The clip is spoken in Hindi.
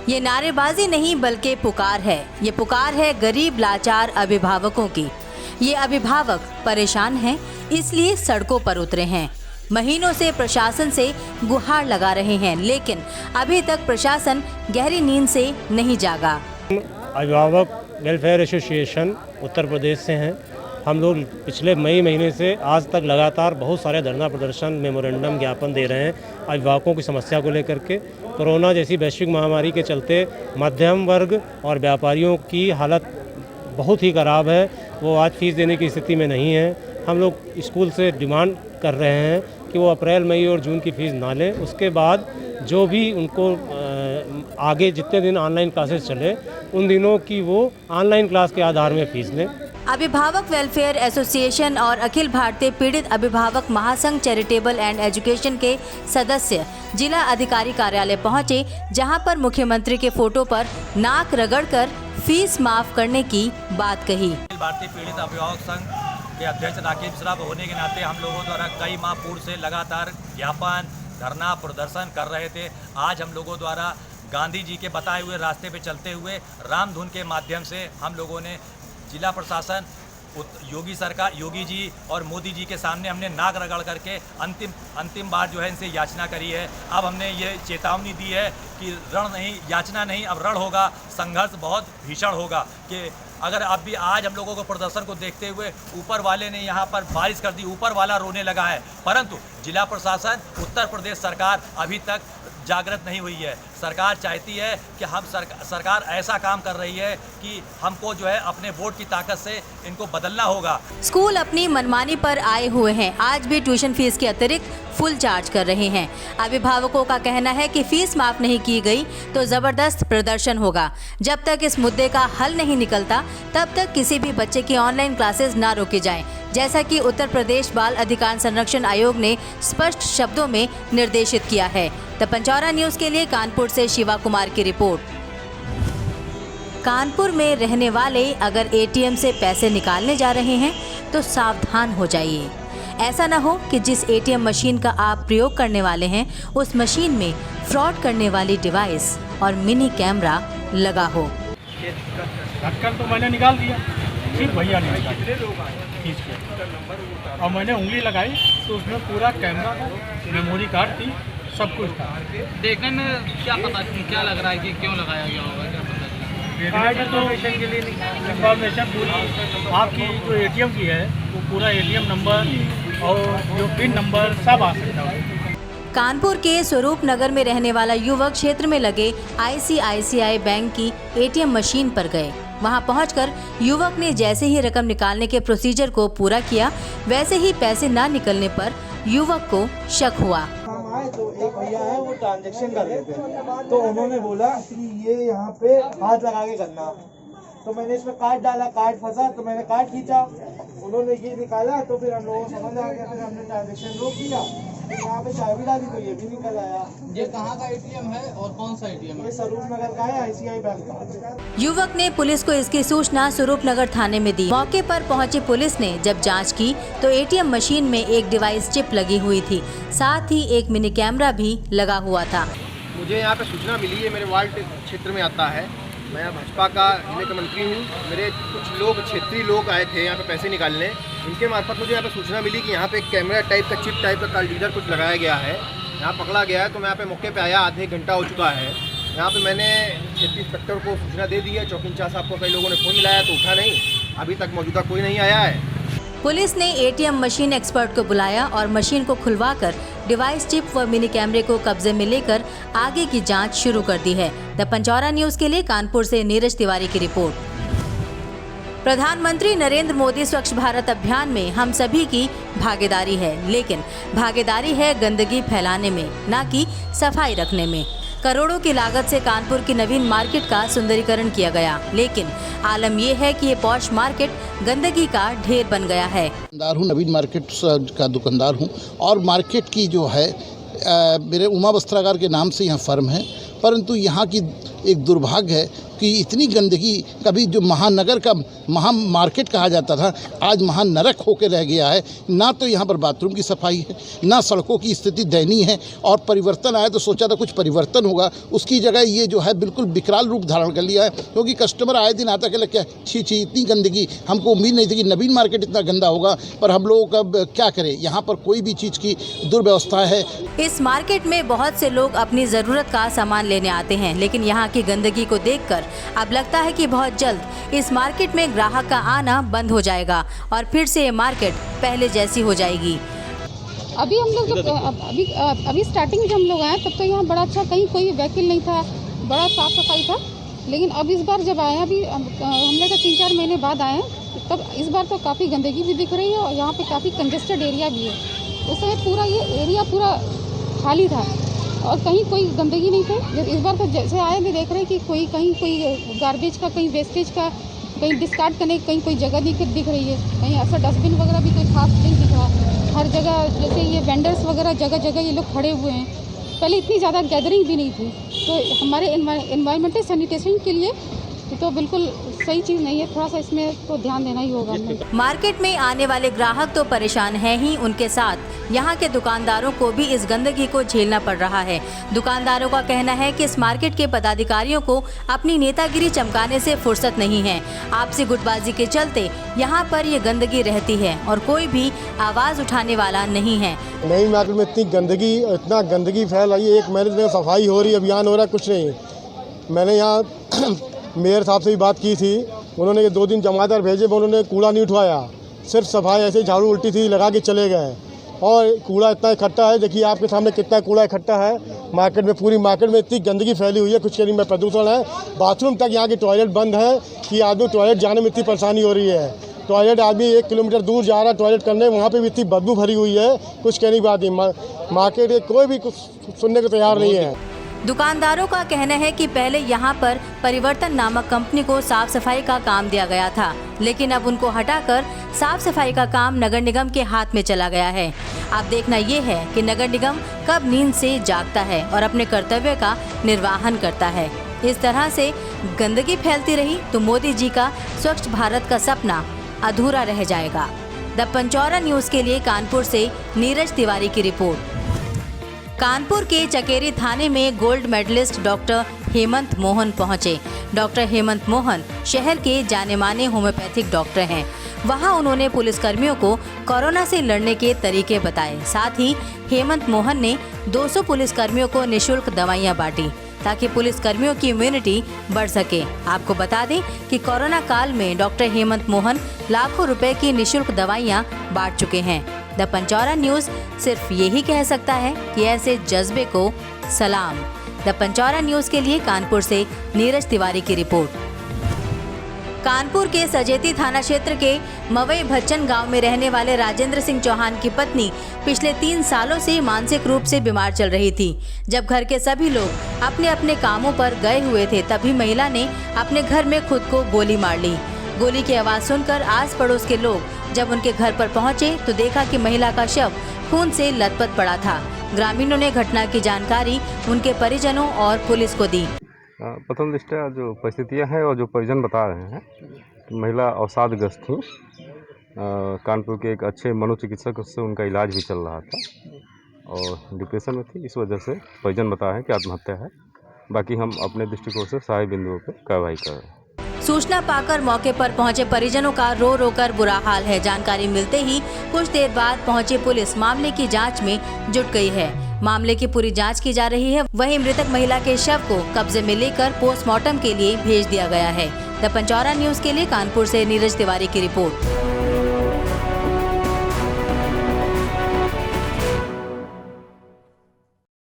ये नारेबाजी नहीं बल्कि पुकार है। ये पुकार है गरीब लाचार अभिभावकों की। ये अभिभावक परेशान हैं, इसलिए सड़कों पर उतरे हैं। महीनों से प्रशासन से गुहार लगा रहे हैं, लेकिन अभी तक प्रशासन गहरी नींद से नहीं जागा। अभिभावक वेलफेयर एसोसिएशन उत्तर प्रदेश से हैं। हम लोग पिछले मई महीने से आज तक लगातार बहुत सारे धरना प्रदर्शन, मेमोरेंडम, ज्ञापन दे रहे हैं अभिभावकों की समस्या को लेकर के। कोरोना जैसी वैश्विक महामारी के चलते मध्यम वर्ग और व्यापारियों की हालत बहुत ही ख़राब है। वो आज फीस देने की स्थिति में नहीं है। हम लोग स्कूल से डिमांड कर रहे हैं कि वो अप्रैल, मई और जून की फ़ीस ना लें। उसके बाद जो भी उनको आगे जितने दिन ऑनलाइन क्लासेस चले उन दिनों की वो ऑनलाइन क्लास के आधार में फ़ीस लें। अभिभावक वेलफेयर एसोसिएशन और अखिल भारतीय पीड़ित अभिभावक महासंघ चैरिटेबल एंड एजुकेशन के सदस्य जिला अधिकारी कार्यालय पहुंचे, जहां पर मुख्यमंत्री के फोटो पर नाक रगड़कर फीस माफ करने की बात कही। अखिल भारतीय पीड़ित अभिभावक संघ के अध्यक्ष राकेश मिश्रा होने के नाते हम लोगों द्वारा कई माह पूर्व से लगातार ज्ञापन, धरना प्रदर्शन कर रहे थे। आज हम लोगों द्वारा गांधी जी के बताए हुए रास्ते पे चलते हुए रामधुन के माध्यम से हम लोगों ने जिला प्रशासन, योगी जी और मोदी जी के सामने हमने नाक रगड़ करके अंतिम बार जो है इनसे याचना करी है। अब हमने ये चेतावनी दी है कि रण नहीं, याचना नहीं, अब रण होगा, संघर्ष बहुत भीषण होगा। कि अगर अब भी आज हम लोगों को प्रदर्शन को देखते हुए ऊपर वाले ने यहाँ पर बारिश कर दी, ऊपर वाला रोने लगा है, परंतु जिला प्रशासन, उत्तर प्रदेश सरकार अभी तक जागृत नहीं हुई है। सरकार चाहती है कि हम सरकार ऐसा काम कर रही है कि हमको जो है अपने वोट की ताकत से इनको बदलना होगा। स्कूल अपनी मनमानी पर आए हुए हैं। आज भी ट्यूशन फीस के अतिरिक्त फुल चार्ज कर रहे हैं। अभिभावकों का कहना है कि फीस माफ नहीं की गई तो जबरदस्त प्रदर्शन होगा। जब तक इस मुद्दे का हल नहीं निकलता तब तक किसी भी बच्चे की ऑनलाइन क्लासेस ना रोकी जाएं, जैसा कि उत्तर प्रदेश बाल अधिकार संरक्षण आयोग ने स्पष्ट शब्दों में निर्देशित किया है। द पंचौरा न्यूज के लिए कानपुर से शिवा कुमार की रिपोर्ट। कानपुर में रहने वाले अगर एटीएम से पैसे निकालने जा रहे हैं तो सावधान हो जाइए। ऐसा न हो कि जिस एटीएम मशीन का आप प्रयोग करने वाले हैं उस मशीन में फ्रॉड करने वाली डिवाइस और मिनी कैमरा लगा हो। ढक्कन तो मैंने निकाल दिया, सिर्फ भैया ने खींच के, और मैंने उंगली लगाई तो उसमें पूरा कैमरा था, मेमोरी कार्ड थी, सब कुछ था। देखने में क्या पता, क्या लग रहा है कि क्यों लगाया गया होगा, क्या पता कार्ड तो इंफॉर्मेशन पूरी आपकी जो एटीएम की है वो पूरा एटीएम नंबर और जो पिन नंबर सब आ सकता है। कानपुर के स्वरूप नगर में रहने वाला युवक क्षेत्र में लगे ICICI बैंक की एटीएम मशीन पर गए। वहां पहुंचकर युवक ने जैसे ही रकम निकालने के प्रोसीजर को पूरा किया, वैसे ही पैसे ना निकलने पर युवक को शक हुआ। तो एक भैया है वो ट्रांजैक्शन कर रहे थे, तो उन्होंने बोला कि ये यहाँ पे हाथ लगा के करना। तो मैंने इसमें कार्ड डाला, कार्ड फंसा तो मैंने कार्ड खींचा, उन्होंने ये निकाला, तो फिर हम लोगों को समझ आ गया, फिर हमने ट्रांजैक्शन रोक दिया। तो यहाँ पे चाबी डाली तो ये भी निकल आया। ये कहाँ का एटीएम है और कौन सा एटीएम है? ये स्वरूप नगर का है, ICICI बैंक का। युवक ने पुलिस को इसकी सूचना स्वरूप नगर थाने में दी। मौके पर पहुंची पुलिस ने जब जांच की तो एटीएम मशीन में एक डिवाइस चिप लगी हुई थी, साथ ही एक मिनी कैमरा भी लगा हुआ था। मुझे यहाँ पे सूचना मिली है, मेरे वार्ड क्षेत्र में आता है, मैं भाजपा का जिले का मंत्री हूँ। मेरे कुछ लोग, क्षेत्रीय लोग आए थे यहाँ पे पैसे निकालने। इनके मार्फत मुझे यहाँ पे सूचना मिली कि यहाँ पे एक कैमरा टाइप का, चिप टाइप का कार्ड कुछ लगाया गया है, यहाँ पकड़ा गया है। तो मैं यहाँ पे मौके पे आया, आधे घंटा हो चुका है। यहाँ पे मैंने क्षेत्रीय इंस्पेक्टर को सूचना दे दी है। चौकी इंचार्ज साहब को कई लोगों ने फ़ोन मिलाया तो उठा नहीं, अभी तक मौजूदा कोई नहीं आया है। पुलिस ने एटीएम मशीन एक्सपर्ट को बुलाया और मशीन को खुलवाकर डिवाइस चिप व मिनी कैमरे को कब्जे में लेकर आगे की जांच शुरू कर दी है। द पंचौरा न्यूज के लिए कानपुर से नीरज तिवारी की रिपोर्ट। प्रधानमंत्री नरेंद्र मोदी स्वच्छ भारत अभियान में हम सभी की भागीदारी है, लेकिन भागीदारी है गंदगी फैलाने में, न कि सफाई रखने में। करोड़ों की लागत से कानपुर की नवीन मार्केट का सुंदरीकरण किया गया, लेकिन आलम यह है कि ये पॉश मार्केट गंदगी का ढेर बन गया है। नवीन मार्केट का दुकानदार हूँ और मार्केट की जो है मेरे उमा वस्त्रागार के नाम से यहाँ फर्म है, परंतु यहाँ की एक दुर्भाग्य है कि इतनी गंदगी, कभी जो महानगर का महा मार्केट कहा जाता था, आज महानरक होकर रह गया है। ना तो यहाँ पर बाथरूम की सफाई है, ना सड़कों की स्थिति दयनीय है। और परिवर्तन आया तो सोचा था कुछ परिवर्तन होगा, उसकी जगह ये जो है बिल्कुल विकराल रूप धारण कर लिया है। क्योंकि कस्टमर आए दिन आता कि क्या छी इतनी गंदगी, हमको उम्मीद नहीं थी कि नवीन मार्केट इतना गंदा होगा। पर हम लोगों का क्या करें, यहाँ पर कोई भी चीज़ की दुर्व्यवस्था है। इस मार्केट में बहुत से लोग अपनी ज़रूरत का सामान लेने आते हैं, लेकिन यहाँ की गंदगी को देखकर अब लगता है कि बहुत जल्द इस मार्केट में ग्राहक का आना बंद हो जाएगा और फिर से ये मार्केट पहले जैसी हो जाएगी। अभी हम लोग अभी स्टार्टिंग जब हम लोग आए तब तो यहाँ बड़ा अच्छा, कहीं कोई व्हीकल नहीं था, बड़ा साफ सफाई था। लेकिन अब इस बार जब आए, अभी हम लोग 3-4 महीने बाद आए हैं, तब इस बार तो काफ़ी गंदगी भी दिख रही है और यहाँ पे काफ़ी कंजेस्टेड एरिया भी है। उस समय पूरा ये एरिया पूरा खाली था और कहीं कोई गंदगी नहीं थी। इस बार तो जैसे आए भी देख रहे हैं कि कहीं कोई गार्बेज का, कहीं वेस्टेज का, कहीं डिस्कार्ड करने कहीं कोई जगह दिख रही है, कहीं ऐसा डस्टबिन वगैरह भी कोई खास नहीं दिख रहा। हर जगह जैसे ये वेंडर्स वगैरह जगह जगह ये लोग खड़े हुए हैं। पहले इतनी ज़्यादा गैदरिंग भी नहीं थी, तो हमारे एनवायरमेंटल सैनिटेशन के लिए तो बिल्कुल सही चीज़ नहीं है। थोड़ा सा इसमें तो ध्यान देना ही होगा। मार्केट में आने वाले ग्राहक तो परेशान हैं ही, उनके साथ यहाँ के दुकानदारों को भी इस गंदगी को झेलना पड़ रहा है। दुकानदारों का कहना है कि इस मार्केट के पदाधिकारियों को अपनी नेतागिरी चमकाने से फुर्सत नहीं है। आपसी गुटबाजी के चलते यहाँ पर ये गंदगी रहती है और कोई भी आवाज़ उठाने वाला नहीं है। नई मार्केट में इतना गंदगी फैल रही है। एक महीने से सफाई हो रही, अभियान हो रहा है, कुछ नहीं। मैंने यहाँ मेयर साहब से भी बात की थी, उन्होंने ये 2 दिन जमादार भेजे, उन्होंने कूड़ा नहीं उठवाया, सिर्फ सफाई ऐसे झाड़ू उल्टी थी लगा के चले गए। और कूड़ा इतना इकट्ठा है, देखिए आपके सामने कितना कूड़ा इकट्ठा है मार्केट में। पूरी मार्केट में इतनी गंदगी फैली हुई है, कुछ कहने में प्रदूषण है। बाथरूम तक यहाँ की टॉयलेट बंद है कि आदमी टॉयलेट जाने में इतनी परेशानी हो रही है। टॉयलेट आदमी 1 किलोमीटर दूर जा रहा है टॉयलेट करने, वहाँ पे भी इतनी बदबू भरी हुई है, कुछ कहने की बात नहीं। मार्केट कोई भी कुछ सुनने को तैयार नहीं है। दुकानदारों का कहना है कि पहले यहाँ पर परिवर्तन नामक कंपनी को साफ सफाई का काम दिया गया था, लेकिन अब उनको हटाकर साफ सफाई का काम नगर निगम के हाथ में चला गया है। अब देखना ये है कि नगर निगम कब नींद से जागता है और अपने कर्तव्य का निर्वहन करता है। इस तरह से गंदगी फैलती रही तो मोदी जी का स्वच्छ भारत का सपना अधूरा रह जाएगा। द पंचौरा न्यूज़ के लिए कानपुर से नीरज तिवारी की रिपोर्ट। कानपुर के चकेरी थाने में gold medallist doctor Hemant Mohan पहुंचे। डॉक्टर हेमंत मोहन शहर के जाने माने होम्योपैथिक डॉक्टर हैं। वहां उन्होंने पुलिसकर्मियों को कोरोना से लड़ने के तरीके बताए। साथ ही हेमंत मोहन ने 200 पुलिसकर्मियों को निःशुल्क दवाइयां बांटी ताकि पुलिसकर्मियों की इम्यूनिटी बढ़ सके। आपको बता दें कि कोरोना काल में डॉक्टर हेमंत मोहन लाखों रुपए की निःशुल्क दवाइयां बांट चुके हैं। द पंचौरा न्यूज़ सिर्फ यही कह सकता है कि ऐसे जज्बे को सलाम। द पंचौरा न्यूज़ के लिए कानपुर से नीरज तिवारी की रिपोर्ट। कानपुर के सजेती थाना क्षेत्र के मवई भच्चन गांव में रहने वाले राजेंद्र सिंह चौहान की पत्नी पिछले 3 सालों से मानसिक रूप से बीमार चल रही थी। जब घर के सभी लोग अपने अपने कामों पर गए हुए थे, तभी महिला ने अपने घर में खुद को गोली मार ली। गोली की आवाज़ सुनकर आस पड़ोस के लोग जब उनके घर पर पहुंचे तो देखा कि महिला का शव खून से लथपथ पड़ा था। ग्रामीणों ने घटना की जानकारी उनके परिजनों और पुलिस को दी। प्रथम दृष्टया जो परिस्थितियां हैं और जो परिजन बता रहे हैं कि महिला अवसादग्रस्त थी। कानपुर के एक अच्छे मनोचिकित्सक से उनका इलाज भी चल रहा था और डिप्रेशन में थी, इस वजह से परिजन बता है कि आत्महत्या है। बाकी हम अपने दृष्टिकोण से सारे बिंदुओं पर कार्रवाई कर रहे हैं। सूचना पाकर मौके पर पहुंचे परिजनों का रो रो कर बुरा हाल है। जानकारी मिलते ही कुछ देर बाद पहुंची पुलिस मामले की जांच में जुट गई है। मामले की पूरी जांच की जा रही है। वहीं मृतक महिला के शव को कब्जे में लेकर पोस्टमार्टम के लिए भेज दिया गया है। द पंचौरा न्यूज़ के लिए कानपुर से नीरज तिवारी की रिपोर्ट।